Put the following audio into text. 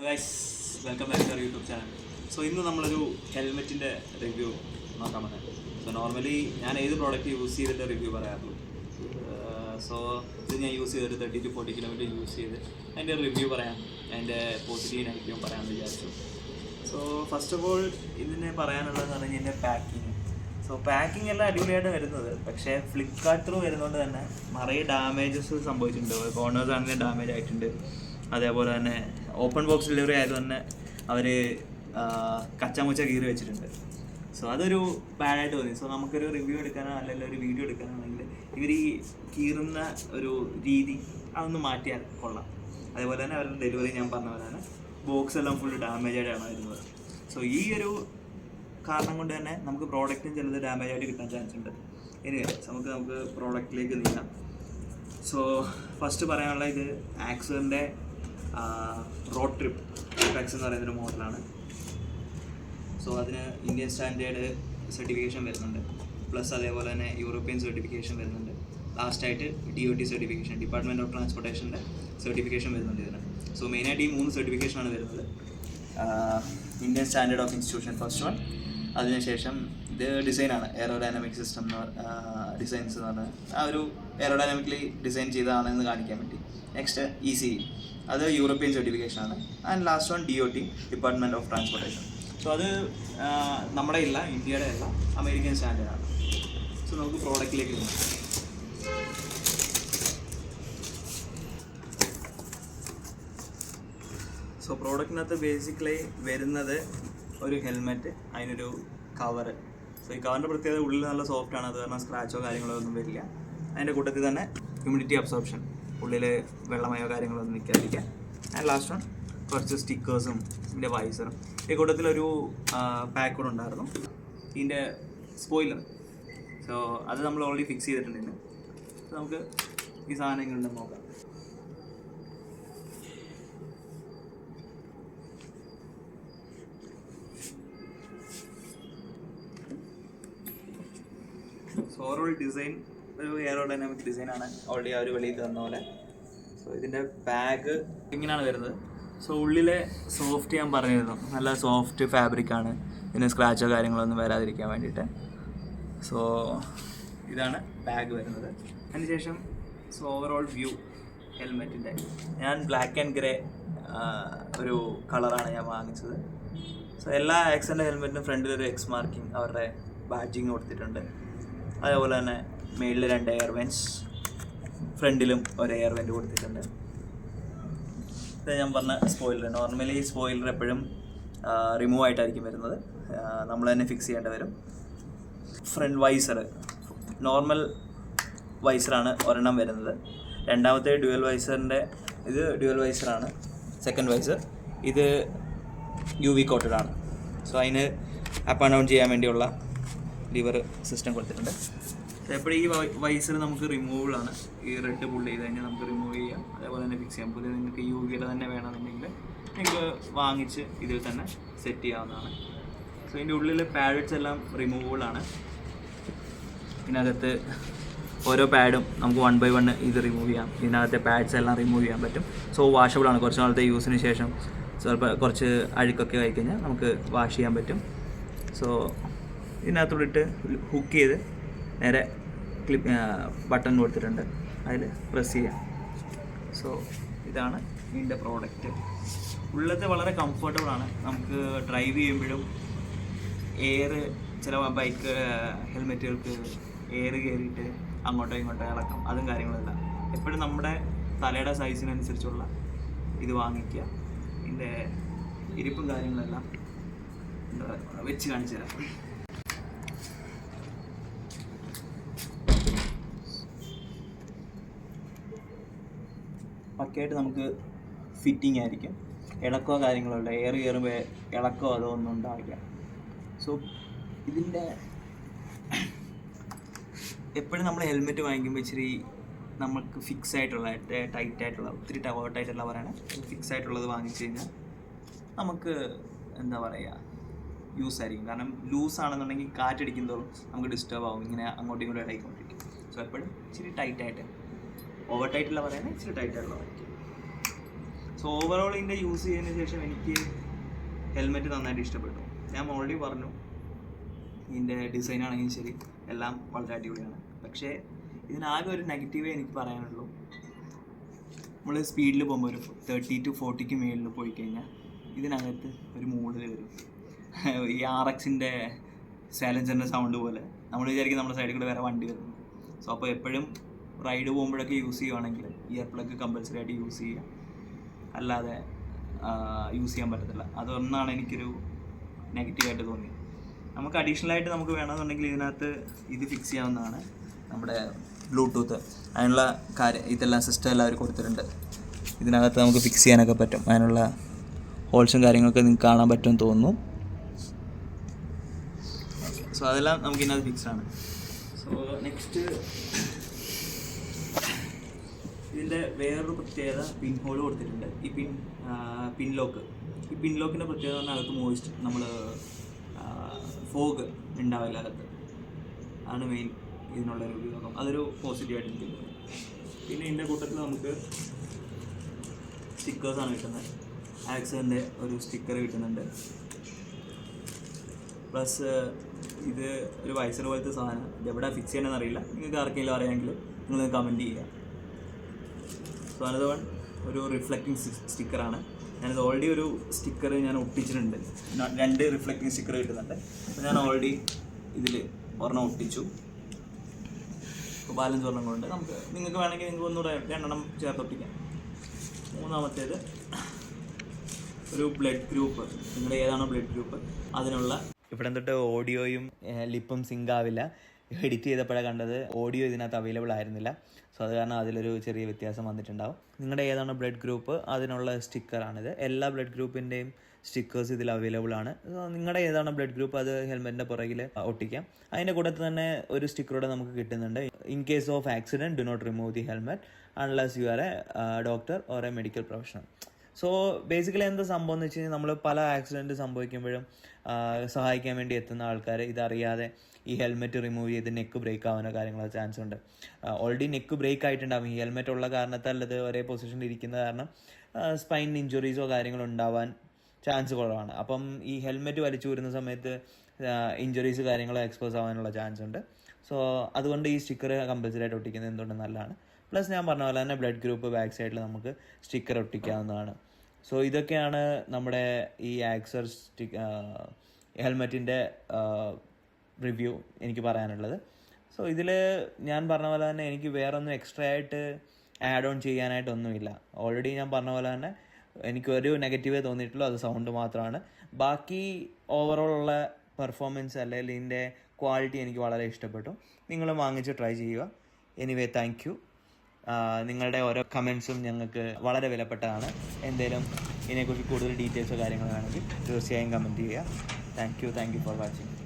Guys, welcome back to our YouTube channel. So ഇന്ന് നമ്മളൊരു ഹെൽമെറ്റിൻ്റെ review നോക്കാൻ പറ്റും. സോ നോർമലി ഞാൻ ഏത് പ്രോഡക്റ്റ് യൂസ് ചെയ്തിട്ട് റിവ്യൂ പറയാറുള്ളൂ. സോ ഇത് ഞാൻ യൂസ് ചെയ്തിട്ട് 30 to 40 കിലോമീറ്റർ യൂസ് ചെയ്ത് അതിൻ്റെ റിവ്യൂ പറയാം, അതിൻ്റെ പോസിറ്റീവ് നെഗറ്റീവും പറയാമെന്ന് വിചാരിച്ചു. സോ ഫസ്റ്റ് ഓഫ് ഓൾ ഇതിന് പറയാനുള്ളതെന്ന് പറഞ്ഞാൽ ഇതിൻ്റെ പാക്കിങ്. സോ പാക്കിംഗ് എല്ലാം അടിപൊളിയായിട്ട് വരുന്നത്, പക്ഷേ ഫ്ലിപ്കാർട്ട് ത്രൂ വരുന്നതുകൊണ്ട് തന്നെ നിറയെ ഡാമേജസ് സംഭവിച്ചിട്ടുണ്ട്. കോർണേഴ്സ് ആണെങ്കിൽ ഡാമേജ് ആയിട്ടുണ്ട്. അതേപോലെ തന്നെ ഓപ്പൺ ബോക്സ് ഡെലിവറി ആയത് തന്നെ അവർ കച്ചാമുച്ച കീറി വെച്ചിട്ടുണ്ട്. സോ അതൊരു ബാഡായിട്ട് തോന്നി. സോ നമുക്കൊരു റിവ്യൂ എടുക്കാനോ അല്ലെങ്കിൽ ഒരു വീഡിയോ എടുക്കാനാണെങ്കിൽ ഇവർ ഈ കീറുന്ന ഒരു രീതി അതൊന്ന് മാറ്റിയാൽ കൊള്ളാം. അതേപോലെ തന്നെ അവരുടെ ഡെലിവറി ഞാൻ പറഞ്ഞ പോലെ തന്നെ ബോക്സ് എല്ലാം ഫുൾ ഡാമേജ് ആയിട്ടാണ് വരുന്നത്. സോ ഈ ഒരു കാരണം കൊണ്ട് തന്നെ നമുക്ക് പ്രോഡക്റ്റും ചിലത് ഡാമേജ് ആയിട്ട് കിട്ടാൻ ചാൻസ് ഉണ്ട്. ഇനി നമുക്ക് പ്രോഡക്റ്റിലേക്ക് നീങ്ങാം. സോ ഫസ്റ്റ് പറയാനുള്ള ഇത് ആക്സറിൻ്റെ റോഡ് ട്രിപ്പ് എക്സ് എന്ന് പറയുന്നൊരു മോഡലാണ്. സോ അതിന് ഇന്ത്യൻ സ്റ്റാൻഡേർഡ് സർട്ടിഫിക്കേഷൻ വരുന്നുണ്ട്, പ്ലസ് അതേപോലെ തന്നെ യൂറോപ്യൻ സർട്ടിഫിക്കേഷൻ വരുന്നുണ്ട്. ലാസ്റ്റായിട്ട് DOT സർട്ടിഫിക്കേഷൻ, ഡിപ്പാർട്ട്മെൻറ്റ് ഓഫ് ട്രാൻസ്പോർട്ടേഷൻ്റെ സർട്ടിഫിക്കേഷൻ വരുന്നുണ്ട് ഇതിന്. സോ മെയിനായിട്ട് ഈ 3 സർട്ടിഫിക്കേഷനാണ് വരുന്നത്. Indian standard of institution first one, അതിനുശേഷം ഇത് ഡിസൈനാണ്, എയറോഡൈനാമിക് സിസ്റ്റം ഡിസൈൻസ് എന്ന് പറഞ്ഞാൽ ആ ഒരു എയറോഡൈനാമിക്കലി ഡിസൈൻ ചെയ്തതാണെന്ന് കാണിക്കാൻ പറ്റി. നെക്സ്റ്റ് ECE, അത് യൂറോപ്യൻ സർട്ടിഫിക്കേഷനാണ്. And last one DOT, department of ട്രാൻസ്പോർട്ടേഷൻ. സോ അത് നമ്മുടെ ഇല്ല, ഇന്ത്യയുടെ അല്ല, അമേരിക്കൻ സ്റ്റാൻഡേർഡാണ്. സോ നമുക്ക് പ്രോഡക്റ്റിലേക്ക് പോകാം. സോ പ്രോഡക്റ്റിനകത്ത് ബേസിക്കലി വരുന്നത് ഒരു ഹെൽമെറ്റ്, അതിനൊരു കവറ്. സോ ഈ കവറിൻ്റെ പ്രത്യേകത ഉള്ളിൽ നല്ല സോഫ്റ്റാണ്, അത് കാരണം സ്ക്രാച്ചോ കാര്യങ്ങളോ ഒന്നും വരില്ല. അതിൻ്റെ കൂട്ടത്തിൽ തന്നെ ഹ്യൂമിഡിറ്റി അബ്സോർപ്ഷൻ, ഉള്ളിൽ വെള്ളമയോ കാര്യങ്ങളോ ഒന്നും നിൽക്കാതിരിക്കുക. ആൻഡ് ലാസ്റ്റ് വൺ കുറച്ച് സ്റ്റിക്കേഴ്സും ഇതിൻ്റെ വൈസറും. ഈ കൂട്ടത്തിലൊരു പാക്ക് കൂടെ ഉണ്ടായിരുന്നു, ഇതിൻ്റെ സ്പോയിലർ. സോ അത് നമ്മൾ ഓൾറെഡി ഫിക്സ് ചെയ്തിട്ടുണ്ട്. സോ നമുക്ക് ഈ സാധനങ്ങളുണ്ടെന്ന് നോക്കാം. സോ ഓവറോൾ ഡിസൈൻ ഒരു എയറോഡൈനാമിക് ഡിസൈനാണ്, ഓൾറെഡി ആ ഒരു വെളിയിൽ തന്ന പോലെ. സോ ഇതിൻ്റെ ബാഗ് ഇങ്ങനെയാണ് വരുന്നത്. സോ ഉള്ളിലെ സോഫ്റ്റ് ഞാൻ പറഞ്ഞിരുന്നു, നല്ല സോഫ്റ്റ് ഫാബ്രിക്കാണ്, ഇതിന് സ്ക്രാച്ചോ കാര്യങ്ങളൊന്നും വരാതിരിക്കാൻ വേണ്ടിയിട്ട്. സോ ഇതാണ് ബാഗ് വരുന്നത്. അതിനുശേഷം സോ ഓവറോൾ വ്യൂ ഹെൽമെറ്റിൻ്റെ ഞാൻ ബ്ലാക്ക് ആൻഡ് ഗ്രേ ഒരു കളറാണ് ഞാൻ വാങ്ങിച്ചത്. സോ എല്ലാ ആക്സൻ്റെ ഹെൽമെറ്റിനും ഫ്രണ്ടിലൊരു X മാർക്കിങ്, അവരുടെ ബാഡ്ജിങ് കൊടുത്തിട്ടുണ്ട്. അതേപോലെ തന്നെ മേളിൽ 2 എയർ വെൻറ്റ്സ്, ഫ്രണ്ടിലും ഒരു എയർ വെൻറ്റ് കൊടുത്തിട്ടുണ്ട്. ഇത് ഞാൻ പറഞ്ഞ സ്പോയിലർ. നോർമലി സ്പോയിലർ എപ്പോഴും റിമൂവ് ആയിട്ടായിരിക്കും വരുന്നത്, നമ്മൾ തന്നെ ഫിക്സ് ചെയ്യേണ്ടി വരും. ഫ്രണ്ട് വൈസർ നോർമൽ വൈസറാണ് ഒരെണ്ണം വരുന്നത്. രണ്ടാമത്തെ ഡ്യുവൽ വൈസറിൻ്റെ ഇത് ഡ്യുവൽ വൈസറാണ്. സെക്കൻഡ് വൈസർ ഇത് UV കോട്ടഡാണ്. സോ അതിന് അപ്പ് ആൻഡ് ഡൗൺ ചെയ്യാൻ വേണ്ടിയുള്ള ലിവർ സിസ്റ്റം കൊടുത്തിട്ടുണ്ട്. എപ്പോഴും ഈ വൈസർ നമുക്ക് റിമൂവബിളാണ്. ഈ റെഡ് പുള്ള് ചെയ്ത് കഴിഞ്ഞാൽ നമുക്ക് റിമൂവ് ചെയ്യാം, അതേപോലെ തന്നെ ഫിക്സ് ചെയ്യാം. പുതിയ നിങ്ങൾക്ക് UVയുടെ തന്നെ വേണമെന്നുണ്ടെങ്കിൽ നിങ്ങൾക്ക് വാങ്ങിച്ച് ഇതിൽ തന്നെ സെറ്റ് ചെയ്യാവുന്നതാണ്. സോ ഇതിൻ്റെ ഉള്ളിൽ പാഡ്സ് എല്ലാം റിമൂവബിളാണ്. ഇതിനകത്ത് ഓരോ പാഡും നമുക്ക് 1 by 1 ഇത് റിമൂവ് ചെയ്യാം. ഇതിനകത്തെ പാഡ്സ് എല്ലാം റിമൂവ് ചെയ്യാൻ പറ്റും. സോ വാഷബിളാണ്. കുറച്ച് നാളത്തെ യൂസിന് ശേഷം ചിലപ്പോൾ കുറച്ച് അഴുക്കൊക്കെ ആയി കഴിഞ്ഞാൽ നമുക്ക് വാഷ് ചെയ്യാൻ പറ്റും. സോ ഇതിനകത്തോടിട്ട് ഹുക്ക് ചെയ്ത് നേരെ ബട്ടൺ കൊടുത്തിട്ടുണ്ട്, അതിൽ പ്രസ് ചെയ്യാം. സോ ഇതാണ് ഇതിൻ്റെ പ്രോഡക്റ്റ്. ഉള്ളത് വളരെ കംഫർട്ടബിളാണ്. നമുക്ക് ഡ്രൈവ് ചെയ്യുമ്പോഴും എയർ, ചില ബൈക്ക് ഹെൽമെറ്റുകൾക്ക് എയർ കയറിയിട്ട് അങ്ങോട്ടോ ഇങ്ങോട്ടോ ഇളക്കം, അതും കാര്യങ്ങളല്ല. എപ്പോഴും നമ്മുടെ തലയുടെ സൈസിനനുസരിച്ചുള്ള ഇത് വാങ്ങിക്കുക. ഇതിൻ്റെ ഇരിപ്പും കാര്യങ്ങളെല്ലാം വെച്ച് കാണിച്ചു തരാം. പക്കയായിട്ട് നമുക്ക് ഫിറ്റിംഗ് ആയിരിക്കും. ഇളക്കോ കാര്യങ്ങളുണ്ട്, എയർ കയറുമ്പോൾ ഇളക്കോ അതോ ഒന്നും ഉണ്ടാവില്ല. സോ ഇതിൻ്റെ എപ്പോഴും നമ്മൾ ഹെൽമെറ്റ് വാങ്ങിക്കുമ്പോൾ ഇച്ചിരി നമുക്ക് ഫിക്സ് ആയിട്ടുള്ള, ടൈറ്റ് ആയിട്ടുള്ള, ഒത്തിരി ടൈറ്റായിട്ടുള്ള പറയുന്നത് ഫിക്സ് ആയിട്ടുള്ളത് വാങ്ങിച്ചു കഴിഞ്ഞാൽ നമുക്ക് എന്താ പറയുക, യൂസ് ആയിരിക്കും. കാരണം ലൂസാണെന്നുണ്ടെങ്കിൽ കാറ്റടിക്കുന്നതോറും നമുക്ക് ഡിസ്റ്റർബ് ആവും, ഇങ്ങനെ അങ്ങോട്ടും ഇങ്ങോട്ടും ഇടയിക്കൊണ്ടിരിക്കും. സോ എപ്പോഴും ഇച്ചിരി ടൈറ്റായിട്ട്, ഓവർ ടൈറ്റുള്ള പറയുന്നത് ഇച്ചിരി ടൈറ്റായിട്ടുള്ള വാങ്ങിക്കും. സോ ഓവറോൾ ഇതിൻ്റെ യൂസ് ചെയ്തതിന് ശേഷം എനിക്ക് ഹെൽമെറ്റ് നന്നായിട്ട് ഇഷ്ടപ്പെട്ടു. ഞാൻ ഓൾറെഡി പറഞ്ഞു ഇതിൻ്റെ ഡിസൈൻ ആണെങ്കിലും ശരി എല്ലാം വളരെ അടിപൊളിയാണ്. പക്ഷേ ഇതിനാകെ ഒരു നെഗറ്റീവേ എനിക്ക് പറയാനുള്ളൂ. നമ്മൾ സ്പീഡിൽ പോകുമ്പോൾ ഒരു 30 to 40 മേളിൽ പോയി കഴിഞ്ഞാൽ ഇതിനകത്ത് ഒരു മൂടൽ വരും. ഈ RXൻ്റെ സൈലൻസറിൻ്റെ സൗണ്ട് പോലെ നമ്മൾ വിചാരിക്കും നമ്മുടെ സൈഡിൽ കൂടെ വേറെ വണ്ടി വരുന്നു. സോ അപ്പോൾ എപ്പോഴും റൈഡ് പോകുമ്പോഴൊക്കെ യൂസ് ചെയ്യുവാണെങ്കിൽ ഇയർ പ്ലഗ് കമ്പൽസറി ആയിട്ട് യൂസ് ചെയ്യുക, അല്ലാതെ യൂസ് ചെയ്യാൻ പറ്റത്തില്ല. അതൊന്നാണ് എനിക്കൊരു നെഗറ്റീവായിട്ട് തോന്നിയത്. നമുക്ക് അഡീഷണലായിട്ട് നമുക്ക് വേണമെന്നുണ്ടെങ്കിൽ ഇതിനകത്ത് ഇത് ഫിക്സ് ചെയ്യാവുന്നതാണ്. നമ്മുടെ ബ്ലൂടൂത്ത് അതിനുള്ള ഇതെല്ലാം സിസ്റ്റം എല്ലാം അവർ കൊടുത്തിട്ടുണ്ട്. ഇതിനകത്ത് നമുക്ക് ഫിക്സ് ചെയ്യാനൊക്കെ പറ്റും. അതിനുള്ള ഹോൾസും കാര്യങ്ങളൊക്കെ നിങ്ങൾക്ക് കാണാൻ പറ്റുമെന്ന് തോന്നുന്നു. സോ അതെല്ലാം നമുക്ക് ഇതിനകത്ത് ഫിക്സാണ്. സോ നെക്സ്റ്റ് ഇതിൻ്റെ വേറൊരു പ്രത്യേകത പിൻ ഹോൾ കൊടുത്തിട്ടുണ്ട്. ഈ പിൻ ലോക്ക്. ഈ പിൻ ലോക്കിൻ്റെ പ്രത്യേകത പറഞ്ഞാൽ അകത്ത് മോയിസ്റ്റ് നമ്മൾ ഫോഗ് ഉണ്ടാവില്ല അകത്ത്. ആണ് മെയിൻ ഇതിനുള്ളൊരു ഉപയോഗം. അതൊരു പോസിറ്റീവായിട്ട് എനിക്ക് തോന്നുന്നു. പിന്നെ ഇതിൻ്റെ കൂട്ടത്തിൽ നമുക്ക് സ്റ്റിക്കേഴ്സാണ് കിട്ടുന്നത്. ആക്സിഡൻ്റെ ഒരു സ്റ്റിക്കർ കിട്ടുന്നുണ്ട്. പ്ലസ് ഇത് ഒരു വൈസർ പോലത്തെ സാധനം. ഇതെവിടെ ഫിക്സ് ചെയ്യണമെന്ന് അറിയില്ല. നിങ്ങൾക്ക് ആർക്കെങ്കിലും അറിയാമെങ്കിൽ നിങ്ങൾ കമൻറ്റ് ചെയ്യുക. സോ അനദർ വൺ ഒരു റിഫ്ലക്റ്റിംഗ് സ്റ്റിക്കറാണ്. ഞാനിത് ഓൾറെഡി ഒരു സ്റ്റിക്കർ ഞാൻ ഒട്ടിച്ചിട്ടുണ്ട്. 2 റിഫ്ലക്റ്റിംഗ് സ്റ്റിക്കർ കിട്ടുന്നുണ്ട്. അപ്പോൾ ഞാൻ ഓൾറെഡി ഇതിൽ ഒരെണ്ണം ഒട്ടിച്ചു. അപ്പോൾ ബാലൻസ് ഒരെണ്ണം കൊണ്ട് നിങ്ങൾക്ക് വേണമെങ്കിൽ നിങ്ങൾക്ക് ഒന്നുകൂടെ 2 ചേർത്ത് ഒട്ടിക്കാം. മൂന്നാമത്തേത് ഒരു ബ്ലഡ് ഗ്രൂപ്പ്. നിങ്ങളുടെ ഏതാണോ ബ്ലഡ് ഗ്രൂപ്പ് അതിനുള്ള. ഇവിടെ തൊട്ട് ഓഡിയോയും ലിപ്പും സിങ്ക് ആവില്ല. എഡിറ്റ് ചെയ്തപ്പോഴാണ് കണ്ടത് ഓഡിയോ ഇതിനകത്ത് അവൈലബിൾ ആയിരുന്നില്ല. സോ അത് കാരണം അതിലൊരു ചെറിയ വ്യത്യാസം വന്നിട്ടുണ്ടാവും. നിങ്ങളുടെ ഏതാണോ ബ്ലഡ് ഗ്രൂപ്പ് അതിനുള്ള സ്റ്റിക്കറാണിത്. എല്ലാ ബ്ലഡ് ഗ്രൂപ്പിൻ്റെയും സ്റ്റിക്കേഴ്സ് ഇതിൽ അവൈലബിൾ ആണ്. സോ നിങ്ങളുടെ ഏതാണോ ബ്ലഡ് ഗ്രൂപ്പ് അത് ഹെൽമെറ്റിൻ്റെ പുറകിൽ ഒട്ടിക്കാം. അതിൻ്റെ കൂട്ടത്തിൽ തന്നെ ഒരു സ്റ്റിക്കറോടെ നമുക്ക് കിട്ടുന്നുണ്ട്. In case of accident do not remove the helmet unless you are a doctor or a medical professional. So basically എന്താ സംഭവം എന്ന് വെച്ച് കഴിഞ്ഞാൽ നമ്മൾ പല ആക്സിഡൻറ്റ് സംഭവിക്കുമ്പോഴും സഹായിക്കാൻ വേണ്ടി എത്തുന്ന ആൾക്കാർ ഇതറിയാതെ ഈ ഹെൽമെറ്റ് റിമൂവ് ചെയ്ത് നെക്ക് ബ്രേക്ക് ആവാനോ കാര്യങ്ങളോ ചാൻസ് ഉണ്ട്. ഓൾറെഡി നെക്ക് ബ്രേക്ക് ആയിട്ടുണ്ടാവും. ഈ ഹെൽമെറ്റ് ഉള്ള കാരണത്താൽ അത് ഒരേ പൊസിഷനിൽ ഇരിക്കുന്ന കാരണം സ്പൈൻ ഇഞ്ചുറീസോ കാര്യങ്ങളോ ഉണ്ടാവാൻ ചാൻസ് കുറവാണ്. അപ്പം ഈ ഹെൽമെറ്റ് വലിച്ചു വരുന്ന സമയത്ത് ഇഞ്ചുറീസ് കാര്യങ്ങളോ എക്സ്പോസ് ആവാനുള്ള ചാൻസ് ഉണ്ട്. സോ അതുകൊണ്ട് ഈ സ്റ്റിക്കർ കമ്പൽസറി ആയിട്ട് ഒട്ടിക്കുന്നത് എന്തുകൊണ്ട് നല്ലതാണ്. പ്ലസ് ഞാൻ പറഞ്ഞ പോലെ തന്നെ ബ്ലഡ് ഗ്രൂപ്പ് ബാക്ക് സൈഡിൽ നമുക്ക് സ്റ്റിക്കർ ഒട്ടിക്കാവുന്നതാണ്. സോ ഇതൊക്കെയാണ് നമ്മുടെ ഈ ആക്സർ ഹെൽമെറ്റിൻ്റെ റിവ്യൂ എനിക്ക് പറയാനുള്ളത്. സോ ഇതിൽ ഞാൻ പറഞ്ഞ പോലെ തന്നെ എനിക്ക് വേറെ ഒന്നും എക്സ്ട്രാ ആയിട്ട് ആഡ് ഓൺ ചെയ്യാനായിട്ടൊന്നുമില്ല. ഓൾറെഡി ഞാൻ പറഞ്ഞ പോലെ തന്നെ എനിക്കൊരു നെഗറ്റീവേ തോന്നിയിട്ടുള്ളൂ, അത് സൗണ്ട് മാത്രമാണ്. ബാക്കി ഓവറോൾ ഉള്ള പെർഫോമൻസ് അല്ലെങ്കിൽ ഇതിൻ്റെ ക്വാളിറ്റി എനിക്ക് വളരെ ഇഷ്ടപ്പെട്ടു. നിങ്ങൾ വാങ്ങിച്ച് ട്രൈ ചെയ്യുക. Anyway thank you. നിങ്ങളുടെ ഓരോ കമൻസും ഞങ്ങൾക്ക് വളരെ വിലപ്പെട്ടതാണ്. എന്തെങ്കിലും ഇതിനെക്കുറിച്ച് കൂടുതൽ ഡീറ്റെയിൽസോ കാര്യങ്ങളോ വേണമെങ്കിൽ തീർച്ചയായും കമൻറ്റ് ചെയ്യുക. Thank you for watching.